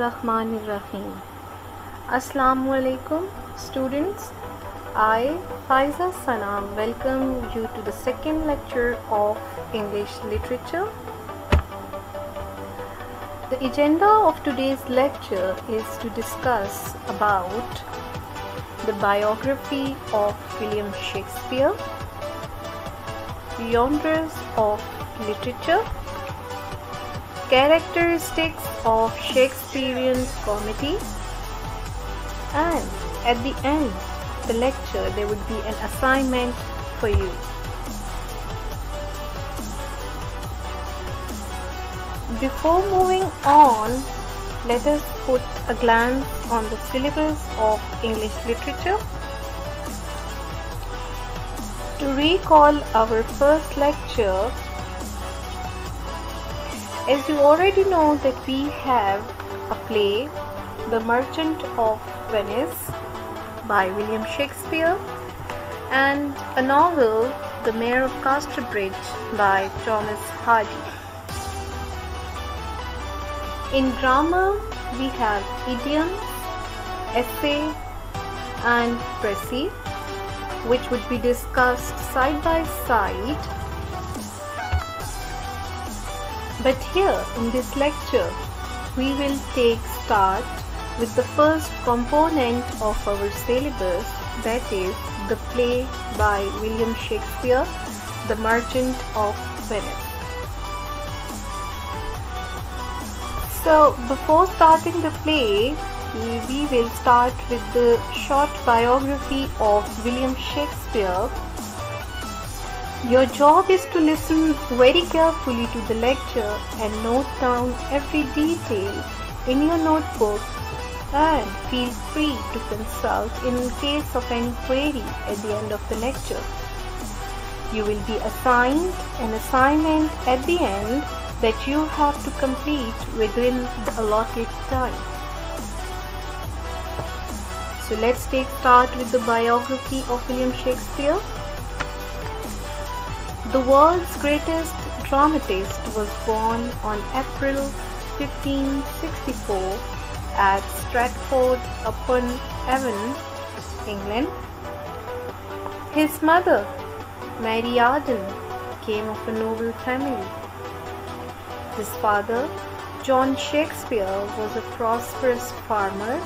Bismillahirrahmanirrahim. Assalamu alaikum students. I, Faiza Sanam, welcome you to the second lecture of English literature. The agenda of today's lecture is to discuss about the biography of William Shakespeare, genres of literature, characteristics of Shakespearean comedy, and at the end of the lecture there would be an assignment for you. Before moving on, let us put a glance on the syllabus of English literature. To recall our first lecture, as you already know that we have a play, The Merchant of Venice by William Shakespeare, and a novel, The Mayor of Casterbridge by Thomas Hardy. In grammar, we have idiom, essay, and précis, which would be discussed side by side. But here in this lecture, we will take start with the first component of our syllabus, that is the play by William Shakespeare, The Merchant of Venice. So before starting the play, we will start with the short biography of William Shakespeare. Your job is to listen very carefully to the lecture and note down every detail in your notebook, and feel free to consult in case of any query at the end of the lecture. You will be assigned an assignment at the end that you have to complete within the allotted time. So let's take start with the biography of William Shakespeare. The world's greatest dramatist was born on April 1564 at Stratford-upon-Avon, England. His mother, Mary Arden, came of a noble family. His father, John Shakespeare, was a prosperous farmer,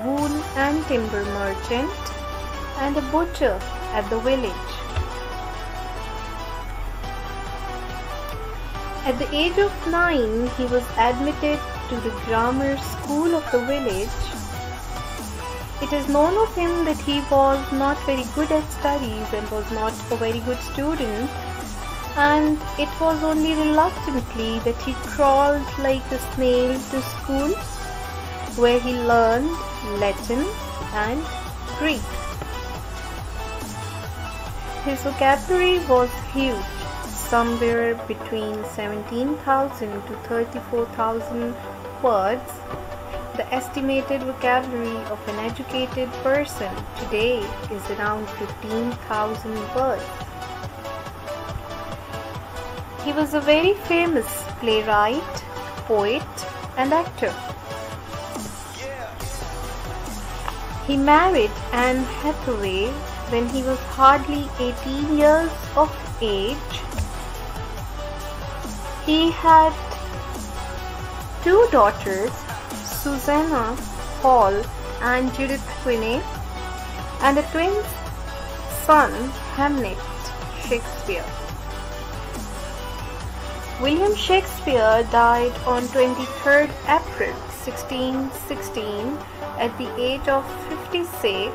wool and timber merchant, and a butcher at the village. At the age of 9, he was admitted to the grammar school of the village. It is known of him that he was not very good at studies and was not a very good student, and it was only reluctantly that he crawled like a snail to school, where he learned Latin and Greek. His vocabulary was huge, somewhere between 17,000 to 34,000 words. The estimated vocabulary of an educated person today is around 15,000 words. He was a very famous playwright, poet, and actor. He married Anne Hathaway when he was hardly 18 years of age. He had two daughters, Susanna Hall and Judith Quiney, and a twin son, Hamnet Shakespeare. William Shakespeare died on 23rd April 1616 at the age of 56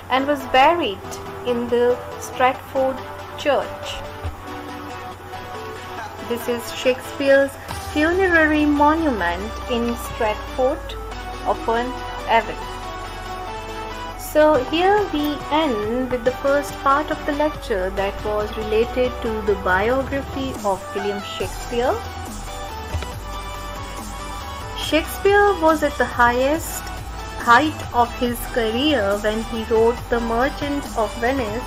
and was buried in the Stratford Church. This is Shakespeare's funerary monument in Stratford-upon-Avon. So here we end with the first part of the lecture that was related to the biography of William Shakespeare. Shakespeare was at the height of his career when he wrote The Merchant of Venice,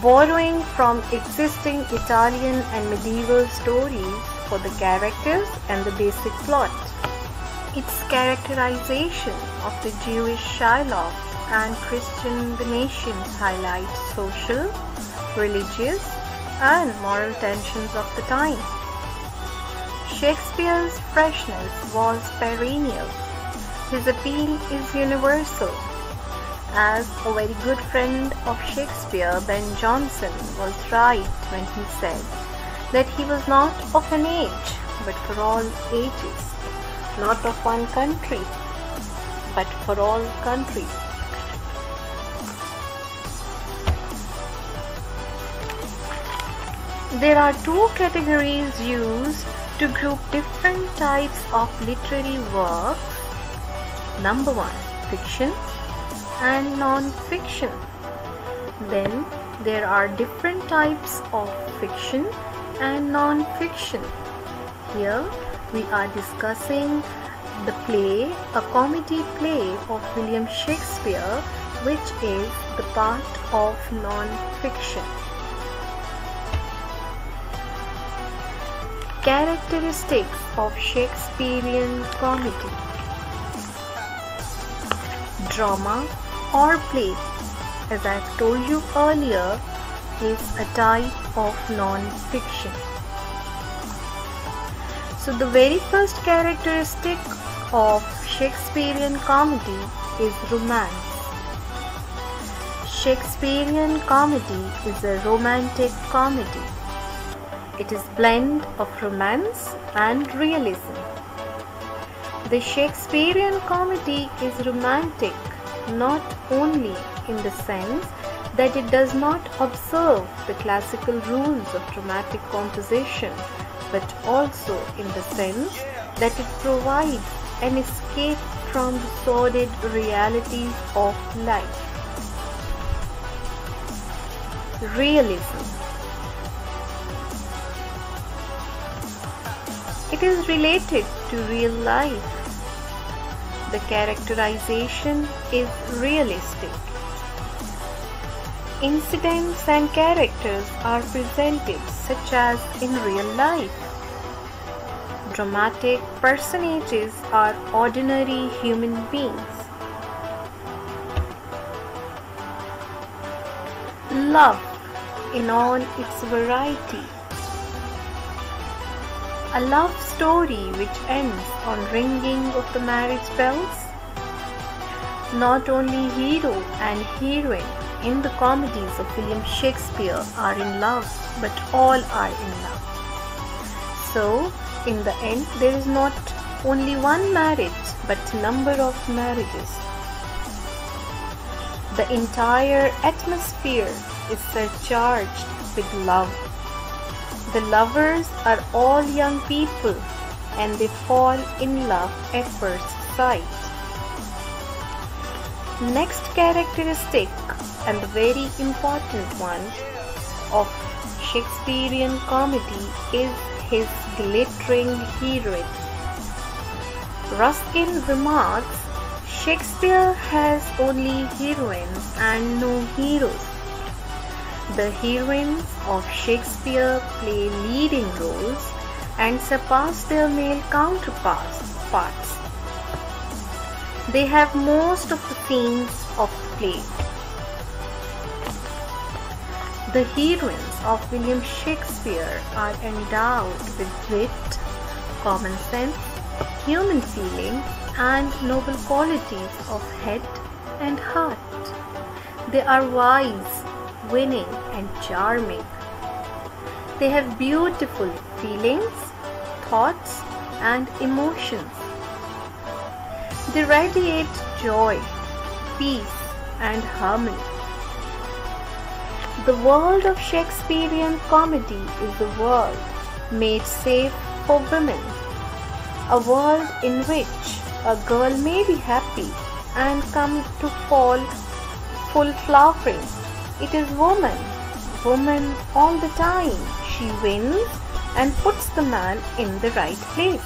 borrowing from existing Italian and medieval stories for the characters and the basic plot. Its characterization of the Jewish Shylock and Christian Venetians highlights social, religious, and moral tensions of the time. Shakespeare's freshness was perennial. His appeal is universal. As a very good friend of Shakespeare, Ben Jonson, was right when he said that he was not of an age, but for all ages, not of one country, but for all countries. There are two categories used to group different types of literary works. Number one, fiction and non-fiction. Then there are different types of fiction and non-fiction. Here we are discussing the play, a comedy play of William Shakespeare, which is the part of non-fiction. Characteristics of Shakespearean comedy. Drama or play, as I have told you earlier, is a type of non-fiction. So the very first characteristic of Shakespearean comedy is romance. Shakespearean comedy is a romantic comedy. It is a blend of romance and realism. The Shakespearean comedy is romantic not only in the sense that it does not observe the classical rules of dramatic composition, but also in the sense that it provides an escape from the sordid realities of life. Realism. It is related to real life. The characterization is realistic. Incidents and characters are presented such as in real life. Dramatic personages are ordinary human beings. Love in all its variety. A love story which ends on ringing of the marriage bells. Not only hero and heroine in the comedies of William Shakespeare are in love, but all are in love. So, in the end, there is not only one marriage, but number of marriages. The entire atmosphere is surcharged with love. The lovers are all young people and they fall in love at first sight. Next characteristic, and the very important one, of Shakespearean comedy is his glittering heroine. Ruskin remarks, Shakespeare has only heroines and no heroes. The heroines of Shakespeare play leading roles and surpass their male counterparts. They have most of the scenes of the play. The heroines of William Shakespeare are endowed with wit, common sense, human feeling, and noble qualities of head and heart. They are wise, winning, and charming. They have beautiful feelings, thoughts, and emotions. They radiate joy, peace, and harmony. The world of Shakespearean comedy is a world made safe for women, a world in which a girl may be happy and come to fall full flowering. It is woman all the time. She wins and puts the man in the right place.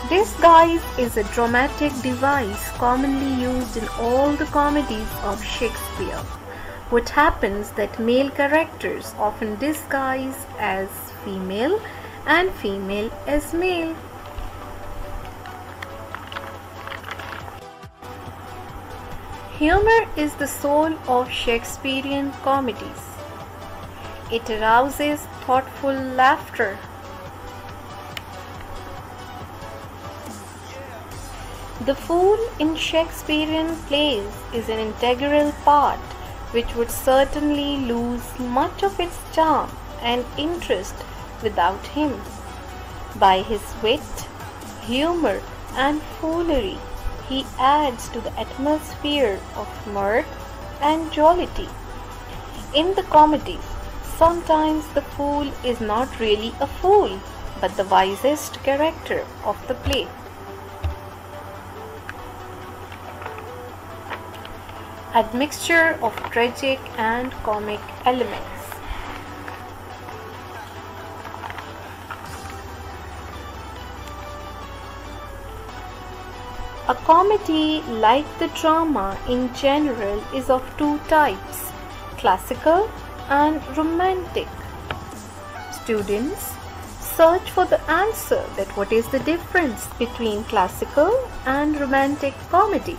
Disguise is a dramatic device commonly used in all the comedies of Shakespeare. What happens that male characters often disguise as female and female as male. Humor is the soul of Shakespearean comedies. It arouses thoughtful laughter. The fool in Shakespearean plays is an integral part which would certainly lose much of its charm and interest without him. By his wit, humor, and foolery, he adds to the atmosphere of mirth and jollity. In the comedies, sometimes the fool is not really a fool, but the wisest character of the play. Admixture of tragic and comic elements. A comedy, like the drama in general, is of two types, classical and romantic. Students, search for the answer that what is the difference between classical and romantic comedy.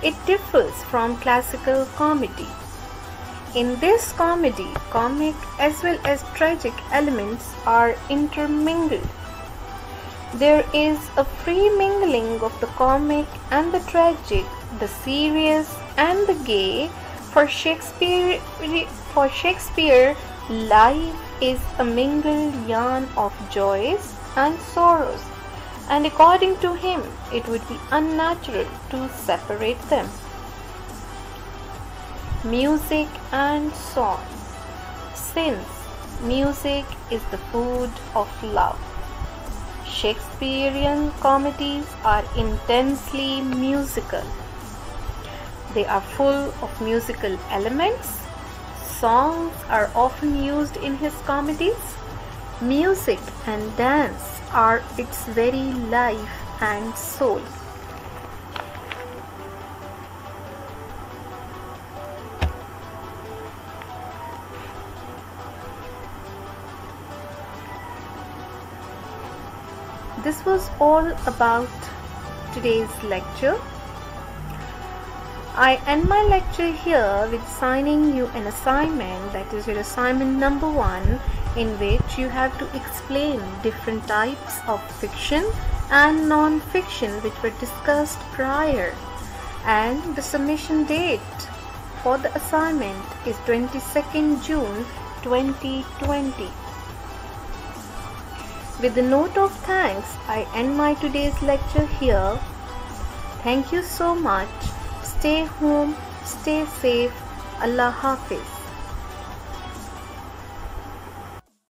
It differs from classical comedy. In this comedy, comic as well as tragic elements are intermingled. There is a free mingling of the comic and the tragic, the serious and the gay. For Shakespeare, life is a mingled yarn of joys and sorrows, and according to him, it would be unnatural to separate them. Music and song. Since music is the food of love, Shakespearean comedies are intensely musical. They are full of musical elements. Songs are often used in his comedies. Music and dance are its very life and soul. This was all about today's lecture. I end my lecture here with assigning you an assignment, that is your assignment number 1, in which you have to explain different types of fiction and non-fiction which were discussed prior, and the submission date for the assignment is 22nd June 2020. With the note of thanks, I end my today's lecture here. Thank you so much. Stay home, stay safe. Allah Hafiz.